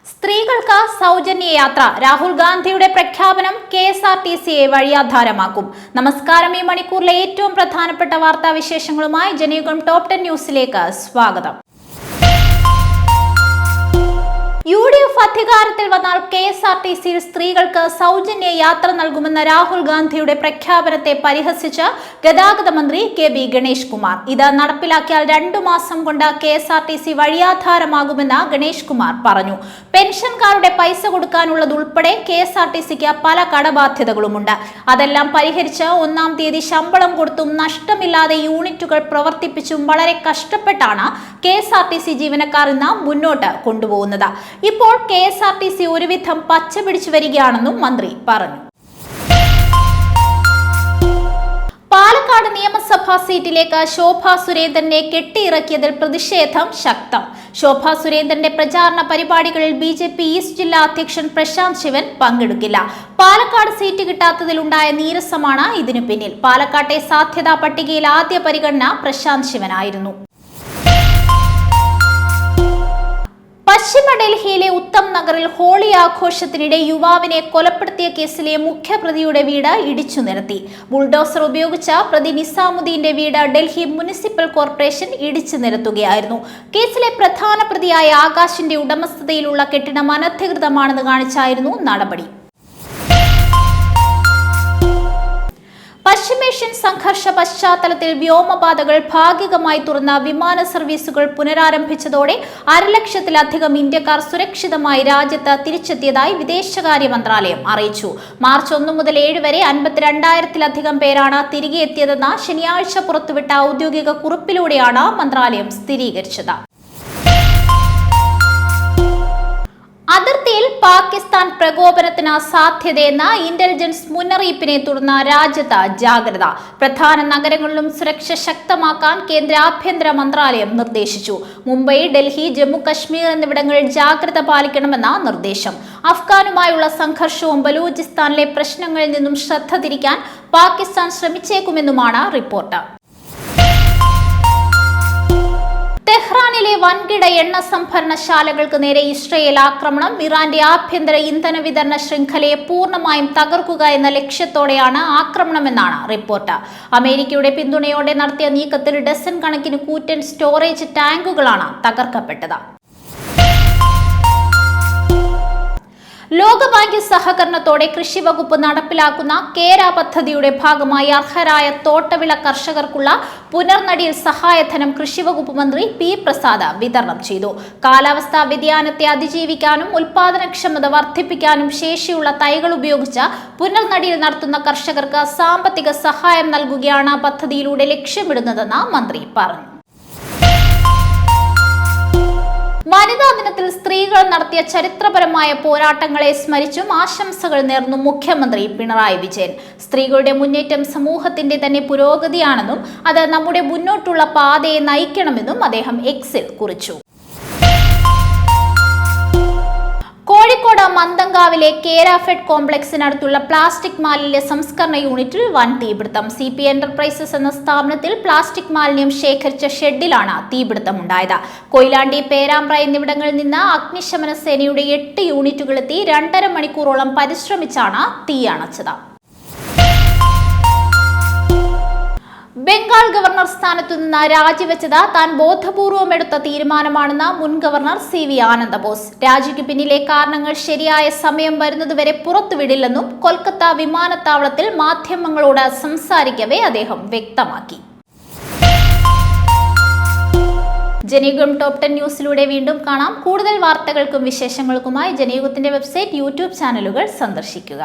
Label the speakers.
Speaker 1: സ്ത്രീകൾക്ക് സൗജന്യ യാത്ര രാഹുൽ ഗാന്ധിയുടെ പ്രഖ്യാപനം KSRTCയെ വഴിയാധാരമാക്കും. നമസ്കാരം. ഈ മണിക്കൂറിലെ ഏറ്റവും പ്രധാനപ്പെട്ട വാർത്താ വിശേഷങ്ങളുമായി ജനയുഗം ടോപ്പ് 10 ന്യൂസിലേക്ക് സ്വാഗതം. UDF അധികാരത്തിൽ വന്നാൽ KSRTCയിൽ സ്ത്രീകൾക്ക് സൗജന്യ യാത്ര നൽകുമെന്ന രാഹുൽ ഗാന്ധിയുടെ പ്രഖ്യാപനത്തെ പരിഹസിച്ച് ഗതാഗത മന്ത്രി KB ഗണേഷ് കുമാർ. ഇത് നടപ്പിലാക്കിയാൽ 2 മാസം കൊണ്ട് KSRTC വഴിയാധാരമാകുമെന്ന് ഗണേഷ് കുമാർ പറഞ്ഞു. പെൻഷൻകാരുടെ പൈസ കൊടുക്കാനുള്ളതുൾപ്പെടെ KSRTCക്ക് പല കടബാധ്യതകളുമുണ്ട്. അതെല്ലാം പരിഹരിച്ച് 1-ാം തീയതി ശമ്പളം കൊടുത്തും നഷ്ടമില്ലാതെ യൂണിറ്റുകൾ പ്രവർത്തിപ്പിച്ചും വളരെ കഷ്ടപ്പെട്ടാണ് KSRTC ജീവനക്കാർ ഇന്ന് മുന്നോട്ട് കൊണ്ടുപോകുന്നത്. ഇപ്പോൾ KSRTC ഒരുവിധം പച്ച പിടിച്ചു വരികയാണെന്നും മന്ത്രി പറഞ്ഞു. പാലക്കാട് നിയമസഭാ സീറ്റിലേക്ക് ശോഭാ സുരേന്ദ്രനെ കെട്ടിയിറക്കിയതിൽ പ്രതിഷേധം ശക്തം. ശോഭാ സുരേന്ദ്രന്റെ പ്രചാരണ പരിപാടികളിൽ BJP ഈസ്റ്റ് ജില്ലാ അധ്യക്ഷൻ പ്രശാന്ത് ശിവൻ പങ്കെടുക്കില്ല. പാലക്കാട് സീറ്റ് കിട്ടാത്തതിലുണ്ടായ നീരസമാണ് ഇതിനു പിന്നിൽ. പാലക്കാട്ടെ സാധ്യതാ പട്ടികയിൽ ആദ്യ പരിഗണന പ്രശാന്ത് ശിവനായിരുന്നു. പശ്ചിമ ഡൽഹിയിലെ ഉത്തം നഗറിൽ ഹോളി ആഘോഷത്തിനിടെ യുവാവിനെ കൊലപ്പെടുത്തിയ കേസിലെ മുഖ്യപ്രതിയുടെ വീട് ഇടിച്ചു നിരത്തി. ബുൾഡോസർ ഉപയോഗിച്ച പ്രതി നിസാമുദ്ദീന്റെ വീട് ഡൽഹി മുനിസിപ്പൽ കോർപ്പറേഷൻ ഇടിച്ചു നിരത്തുകയായിരുന്നു. കേസിലെ പ്രധാന പ്രതിയായ ആകാശിന്റെ ഉടമസ്ഥതയിലുള്ള കെട്ടിടം അനധികൃതമാണെന്ന് കാണിച്ചായിരുന്നു നടപടി. പശ്ചിമേഷ്യൻ സംഘർഷ പശ്ചാത്തലത്തിൽ വ്യോമപാതകൾ ഭാഗികമായി തുറന്ന വിമാന സർവീസുകൾ പുനരാരംഭിച്ചതോടെ 1,00,000-ലധികം ഇന്ത്യക്കാർ സുരക്ഷിതമായി രാജ്യത്ത് തിരിച്ചെത്തിയതായി വിദേശകാര്യ മന്ത്രാലയം അറിയിച്ചു. മാർച്ച് 1 മുതൽ 7 വരെ 52,000-ലധികം പേരാണ് തിരികെ എത്തിയതെന്ന് ശനിയാഴ്ച പുറത്തുവിട്ട ഔദ്യോഗിക കുറിപ്പിലൂടെയാണ് മന്ത്രാലയം സ്ഥിരീകരിച്ചത്. അതിർത്തിയിൽ പാകിസ്ഥാൻ പ്രകോപനത്തിന് സാധ്യതയെന്ന ഇന്റലിജൻസ് മുന്നറിയിപ്പിനെ തുടർന്ന് രാജ്യത്ത് ജാഗ്രത. പ്രധാന നഗരങ്ങളിലും സുരക്ഷ ശക്തമാക്കാൻ കേന്ദ്ര ആഭ്യന്തര മന്ത്രാലയം നിർദ്ദേശിച്ചു. മുംബൈ, ഡൽഹി, ജമ്മു കശ്മീർ എന്നിവിടങ്ങളിൽ ജാഗ്രത പാലിക്കണമെന്ന നിർദ്ദേശം. അഫ്ഗാനുമായുള്ള സംഘർഷവും ബലൂചിസ്ഥാനിലെ പ്രശ്നങ്ങളിൽ നിന്നും ശ്രദ്ധ തിരിക്കാൻ പാകിസ്ഥാൻ ശ്രമിച്ചേക്കുമെന്നുമാണ് റിപ്പോർട്ട്. ടെഹ്റാനിലെ വൻകിട എണ്ണ സംഭരണശാലകൾക്ക് നേരെ ഇസ്രയേൽ ആക്രമണം. ഇറാന്റെ ആഭ്യന്തര ഇന്ധന വിതരണ ശൃംഖലയെ പൂർണ്ണമായും തകർക്കുക എന്ന ലക്ഷ്യത്തോടെയാണ് ആക്രമണമെന്നാണ് റിപ്പോർട്ട്. അമേരിക്കയുടെ പിന്തുണയോടെ നടത്തിയ നീക്കത്തിൽ ഡസൻ കണക്കിന് കൂറ്റൻ സ്റ്റോറേജ് ടാങ്കുകളാണ് തകർക്കപ്പെട്ടത്. ലോകബാങ്ക് സഹകരണത്തോടെ കൃഷി വകുപ്പ് നടപ്പിലാക്കുന്ന കേര പദ്ധതിയുടെ ഭാഗമായി അർഹരായ തോട്ടവിള കർഷകർക്കുള്ള പുനർനടിയിൽ സഹായധനം കൃഷിവകുപ്പ് മന്ത്രി P. പ്രസാദ് വിതരണം ചെയ്തു. കാലാവസ്ഥാ വ്യതിയാനത്തെ അതിജീവിക്കാനും ഉൽപാദനക്ഷമത വർദ്ധിപ്പിക്കാനും ശേഷിയുള്ള തൈകൾ ഉപയോഗിച്ച് പുനർനടിയിൽ നടത്തുന്ന കർഷകർക്ക് സാമ്പത്തിക സഹായം നൽകുകയാണ് പദ്ധതിയിലൂടെ ലക്ഷ്യമിടുന്നതെന്ന് മന്ത്രി പറഞ്ഞു. വനിതാ ദിനത്തിൽ സ്ത്രീകൾ നടത്തിയ ചരിത്രപരമായ പോരാട്ടങ്ങളെ സ്മരിച്ചും ആശംസകൾ നേർന്നു മുഖ്യമന്ത്രി പിണറായി വിജയൻ. സ്ത്രീകളുടെ മുന്നേറ്റം സമൂഹത്തിന്റെ തന്നെ പുരോഗതിയാണെന്നും അത് നമ്മുടെ മുന്നോട്ടുള്ള പാതയെ നയിക്കണമെന്നും അദ്ദേഹം Xൽ കുറിച്ചു. കോഴിക്കോട് മന്തങ്കാവിലെ കേരാഫെഡ് കോംപ്ലക്സിനടുത്തുള്ള പ്ലാസ്റ്റിക് മാലിന്യ സംസ്കരണ യൂണിറ്റിൽ വൻ തീപിടുത്തം. CP എന്റർപ്രൈസസ് എന്ന സ്ഥാപനത്തിൽ പ്ലാസ്റ്റിക് മാലിന്യം ശേഖരിച്ച ഷെഡിലാണ് തീപിടുത്തമുണ്ടായത്. കൊയിലാണ്ടി, പേരാമ്പ്ര എന്നിവിടങ്ങളിൽ നിന്ന് അഗ്നിശമന സേനയുടെ 8 യൂണിറ്റുകളെത്തി 2.5 മണിക്കൂറോളം പരിശ്രമിച്ചാണ് തീയണച്ചത്. ബംഗാൾ ഗവർണർ സ്ഥാനത്തു നിന്ന് രാജിവെച്ചത് താൻ ബോധപൂർവം എടുത്ത തീരുമാനമാണെന്ന് മുൻ ഗവർണർ CV ആനന്ദബോസ്. രാജിക്ക് പിന്നിലെ കാരണങ്ങൾ ശരിയായ സമയം വരുന്നതുവരെ പുറത്തുവിടില്ലെന്നും കൊൽക്കത്ത വിമാനത്താവളത്തിൽ മാധ്യമങ്ങളോട് സംസാരിക്കവേ അദ്ദേഹം വ്യക്തമാക്കി. ജനയുഗം ടോപ്പ് 10 ന്യൂസിലൂടെ വീണ്ടും കാണാം. കൂടുതൽ വാർത്തകൾക്കും വിശേഷങ്ങൾക്കുമായി ജനയുഗത്തിന്റെ വെബ്സൈറ്റ്, YouTube ചാനലുകൾ സന്ദർശിക്കുക.